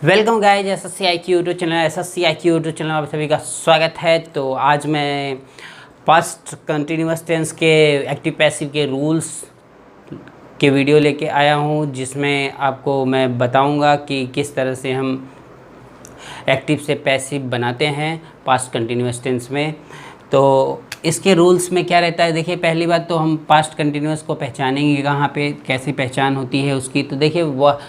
Welcome guys SSC IQ YouTube channel YouTube channel में आप सभी का स्वागत है। तो आज मैं पास्ट कंटिन्यूअस टेंस के एक्टिव पैसिव के रूल्स के वीडियो लेके आया हूँ, जिसमें आपको मैं बताऊँगा कि किस तरह से हम एक्टिव से पैसिव बनाते हैं पास्ट कंटिन्यूअस टेंस में। तो इसके रूल्स में क्या रहता है, देखिए पहली बात तो हम पास्ट कंटिन्यूअस को पहचानेंगे कहाँ पे, कैसी पहचान होती है उसकी। तो देखिए वह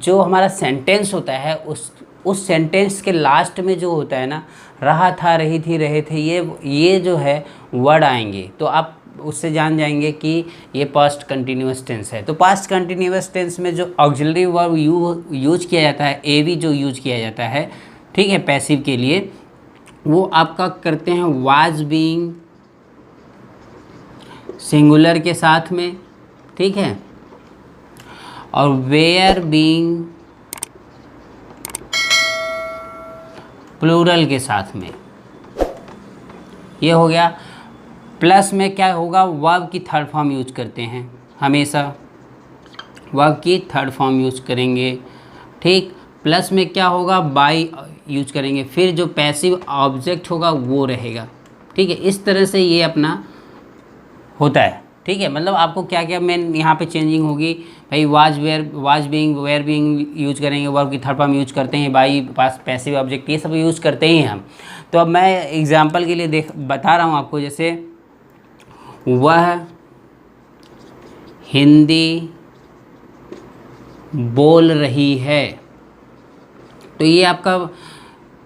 जो हमारा सेंटेंस होता है उस सेंटेंस के लास्ट में जो होता है ना, रहा था, रही थी, रहे थे, ये जो है वर्ड आएंगे, तो आप उससे जान जाएंगे कि ये पास्ट कंटिन्यूअस टेंस है। तो पास्ट कंटिन्यूअस टेंस में जो ऑक्सिलरी वर्ब यूज किया जाता है, एवी जो यूज किया जाता है, ठीक है, पैसिव के लिए, वो आपका करते हैं वाज बीइंग सिंगुलर के साथ में, ठीक है, और वेयर बीइंग प्लूरल के साथ में। ये हो गया। प्लस में क्या होगा, वर्ब की थर्ड फॉर्म यूज करते हैं, हमेशा वर्ब की थर्ड फॉर्म यूज करेंगे, ठीक। प्लस में क्या होगा, बाय यूज करेंगे, फिर जो पैसिव ऑब्जेक्ट होगा वो रहेगा, ठीक है। इस तरह से ये अपना होता है, ठीक है। मतलब आपको क्या क्या मेन यहाँ पे चेंजिंग होगी, भाई was being were being use करेंगे, वर्ब की थर्ड फॉर्म यूज करते हैं, बाई पास पैसिव ऑब्जेक्ट, ये सब यूज करते ही हम। तो अब मैं एग्जांपल के लिए बता रहा हूँ आपको, जैसे वह हिंदी बोल रही है, तो ये आपका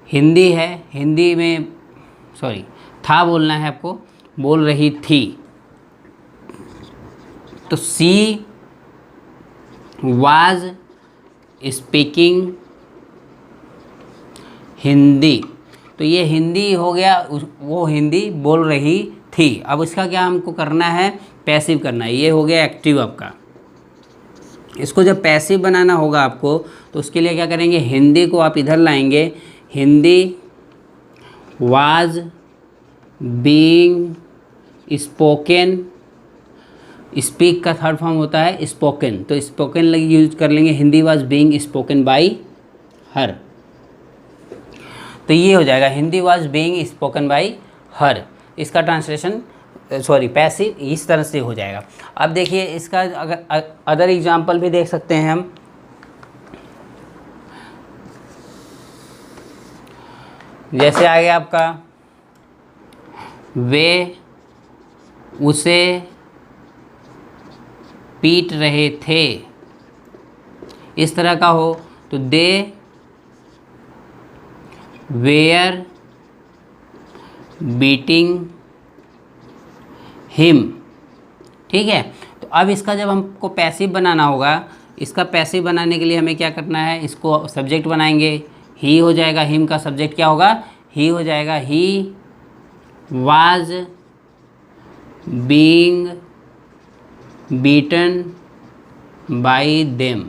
हिंदी है, हिंदी में था बोलना है आपको, बोल रही थी, तो सी वाज स्पीकिंग हिंदी, तो ये हिंदी हो गया, वो हिंदी बोल रही थी। अब इसका क्या हमको करना है, पैसिव करना है, ये हो गया एक्टिव आपका। इसको जब पैसिव बनाना होगा आपको, तो उसके लिए क्या करेंगे, हिंदी को आप इधर लाएंगे, Hindi was being spoken, speak का थर्ड फॉर्म होता है स्पोकन, तो स्पोकन यूज कर लेंगे, Hindi was being spoken by हर, तो ये हो जाएगा Hindi was being spoken by हर। इसका ट्रांसलेशन पैसिव इस तरह से हो जाएगा। अब देखिए इसका अगर अदर एग्जांपल भी देख सकते हैं हम, जैसे आ गया आपका वे उसे पीट रहे थे, इस तरह का हो तो दे वेयर बीटिंग हिम, ठीक है। तो अब इसका जब हमको पैसिव बनाना होगा, इसका पैसिव बनाने के लिए हमें क्या करना है, इसको सब्जेक्ट बनाएंगे, ही हो जाएगा, हिम का सब्जेक्ट क्या होगा, ही हो जाएगा, he was being beaten by them,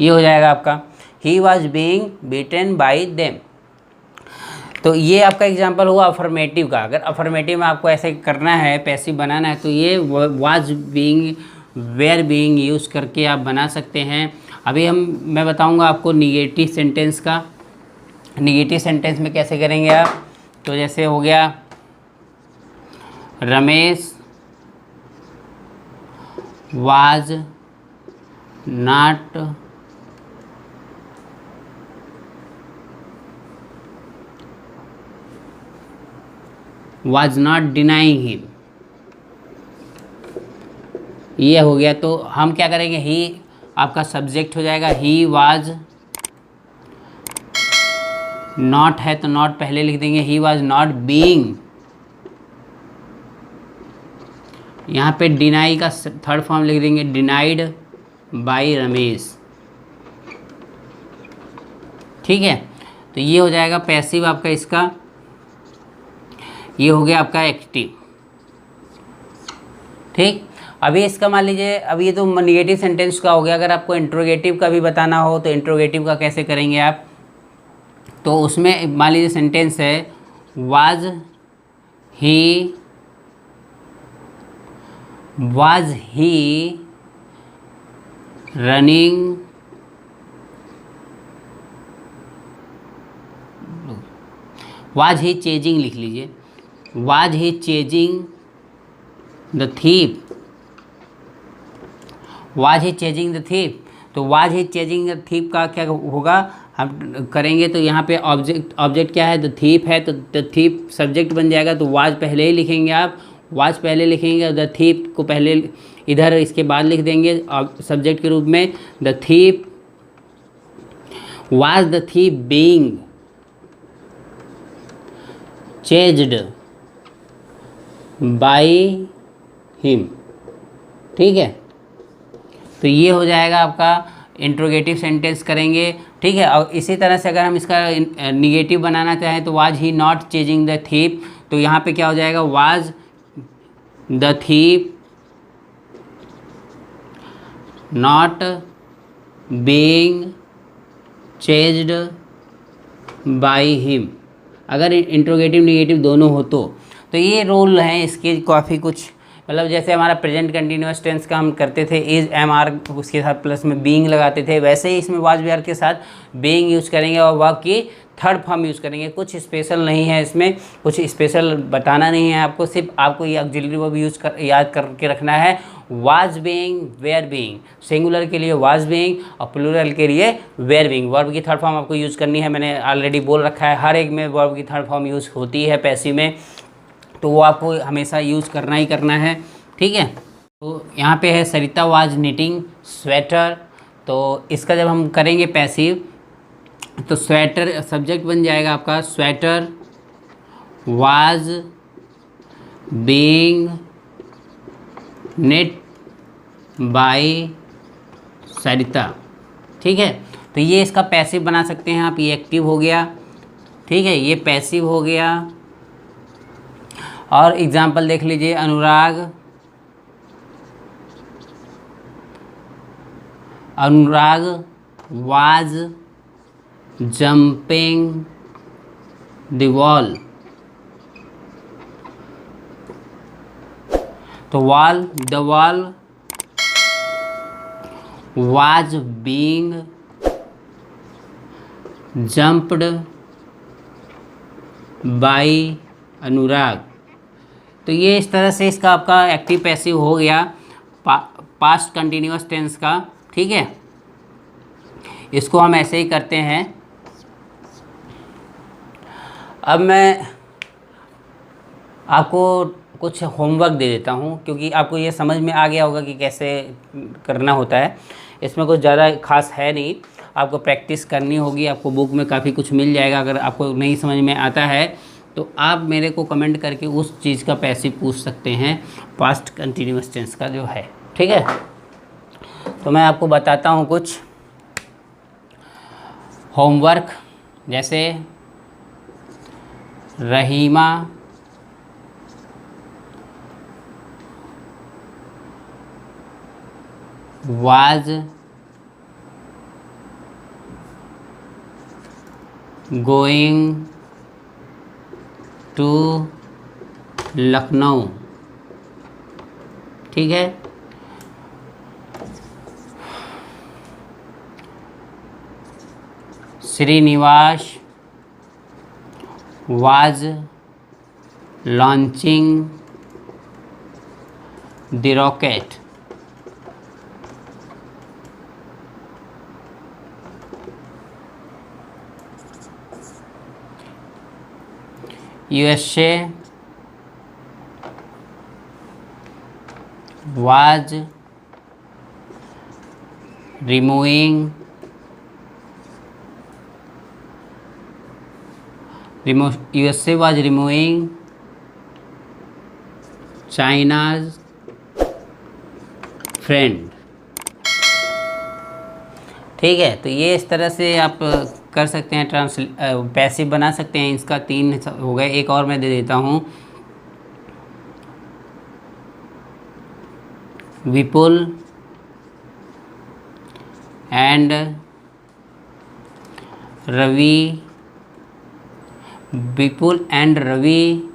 ये हो जाएगा आपका he was being beaten by them. तो ये आपका एग्जांपल हुआ अफर्मेटिव का। अगर अफर्मेटिव में आपको ऐसे करना है, पैसिव बनाना है, तो ये was being were being use करके आप बना सकते हैं। अभी मैं बताऊंगा आपको निगेटिव सेंटेंस का। निगेटिव सेंटेंस में कैसे करेंगे आप, तो जैसे हो गया Ramesh was not denying him, ये हो गया। तो हम क्या करेंगे, ही आपका सब्जेक्ट हो जाएगा, ही वाज नॉट है तो नॉट पहले लिख देंगे, ही वाज नॉट बीइंग, यहाँ पे डिनाई का थर्ड फॉर्म लिख देंगे, डिनाइड बाय रमेश, ठीक है। तो ये हो जाएगा पैसिव आपका इसका, ये हो गया आपका एक्टिव, ठीक। अभी इसका मान लीजिए, अब ये तो निगेटिव सेंटेंस का हो गया। अगर आपको इंट्रोगेटिव का भी बताना हो, तो इंट्रोगेटिव का कैसे करेंगे आप, तो उसमें मान लीजिए सेंटेंस है was he running was he chasing लिख लीजिए, was he chasing the thief, was he chasing the thief. तो was he chasing the thief का क्या होगा, हम करेंगे तो यहाँ पे ऑब्जेक्ट क्या है, द थीप है, तो द थीप सब्जेक्ट बन जाएगा, तो वाज पहले ही लिखेंगे आप, वाज पहले लिखेंगे, द थीप को पहले इधर इसके बाद लिख देंगे सब्जेक्ट के रूप में। The thief was the thief being chased by him. ठीक है, तो ये हो जाएगा आपका इंट्रोगेटिव सेंटेंस करेंगे। ठीक है, और इसी तरह से अगर हम इसका निगेटिव बनाना चाहें तो was he not chasing the thief, तो यहाँ पे क्या हो जाएगा, was the thief not being chased by him. अगर इंट्रोगेटिव निगेटिव दोनों हो तो ये रूल हैं इसके काफ़ी कुछ, मतलब जैसे हमारा प्रेजेंट कंटिन्यूअस टेंस का हम करते थे इज एम आर, उसके साथ प्लस में बीइंग लगाते थे, वैसे ही इसमें वाज वी आर के साथ बीइंग यूज़ करेंगे और वर्ब की थर्ड फॉर्म यूज़ करेंगे। कुछ स्पेशल नहीं है इसमें, कुछ स्पेशल बताना नहीं है आपको, सिर्फ आपको ये ऑक्सिलरी वर्ब याद करके रखना है। Was being, were being, singular के लिए वाज बीइंग और प्लूरल के लिए वेयर बीइंग। वर्ब की थर्ड फॉर्म आपको यूज़ करनी है, मैंने ऑलरेडी बोल रखा है, हर एक में वर्ब की थर्ड फॉर्म यूज़ होती है पैसिव में, तो वो आपको हमेशा यूज़ करना ही करना है। ठीक है, तो यहाँ पे है सरिता वाज निटिंग स्वेटर, तो इसका जब हम करेंगे पैसिव तो स्वेटर सब्जेक्ट बन जाएगा आपका, sweater was being knit by Sarita. ठीक है, तो ये इसका पैसिव बना सकते हैं आप, ये एक्टिव हो गया। ठीक है, ये पैसिव हो गया। और एग्जाम्पल देख लीजिए, Anurag was jumping the wall, तो wall, the wall was being jumped by Anurag. तो ये इस तरह से इसका आपका एक्टिव पैसिव हो गया पास्ट कंटिन्यूअस टेंस का। ठीक है, इसको हम ऐसे ही करते हैं। अब मैं आपको कुछ होमवर्क दे देता हूँ, क्योंकि आपको ये समझ में आ गया होगा कि कैसे करना होता है। इसमें कुछ ज़्यादा खास है नहीं, आपको प्रैक्टिस करनी होगी, आपको बुक में काफ़ी कुछ मिल जाएगा। अगर आपको नहीं समझ में आता है तो आप मेरे को कमेंट करके उस चीज़ का पैसिव पूछ सकते हैं, पास्ट कंटिन्यूअस टेंस का जो है। ठीक है, तो मैं आपको बताता हूँ कुछ होमवर्क, जैसे Rahima was going to Lucknow. ठीक है, Srinivas was launching the rocket. USA was removing USA was removing China's friend। ठीक है, तो ये इस तरह से आप कर सकते हैं, पैसिव बना सकते हैं। इसका 3 हो गए, एक और मैं दे देता हूँ। Vipul and Ravi, Vipul and Ravi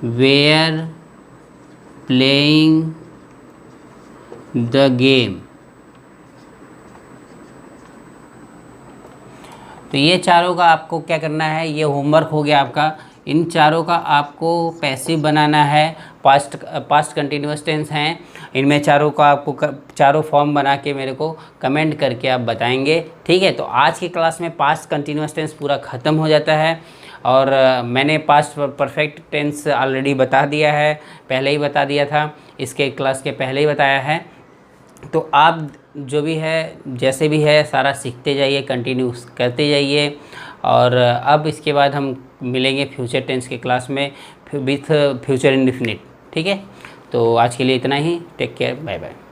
were playing the game. तो ये चारों का आपको क्या करना है, ये होमवर्क हो गया आपका। इन चारों का आपको पैसिव बनाना है। पास्ट कंटिन्यूअस टेंस हैं, इनमें चारों का आपको चारों फॉर्म बना के मेरे को कमेंट करके आप बताएंगे, ठीक है। तो आज की क्लास में पास्ट कंटिन्यूअस टेंस पूरा ख़त्म हो जाता है। और मैंने पास्ट परफेक्ट टेंस ऑलरेडी बता दिया है, पहले ही बता दिया था, इसके क्लास के पहले ही बताया है। तो आप जो भी है जैसे भी है सारा सीखते जाइए, कंटिन्यू करते जाइए। और अब इसके बाद हम मिलेंगे फ्यूचर टेंस के क्लास में विथ फ्यूचर इंडेफिनिट, ठीक है। तो आज के लिए इतना ही। Take care, bye bye.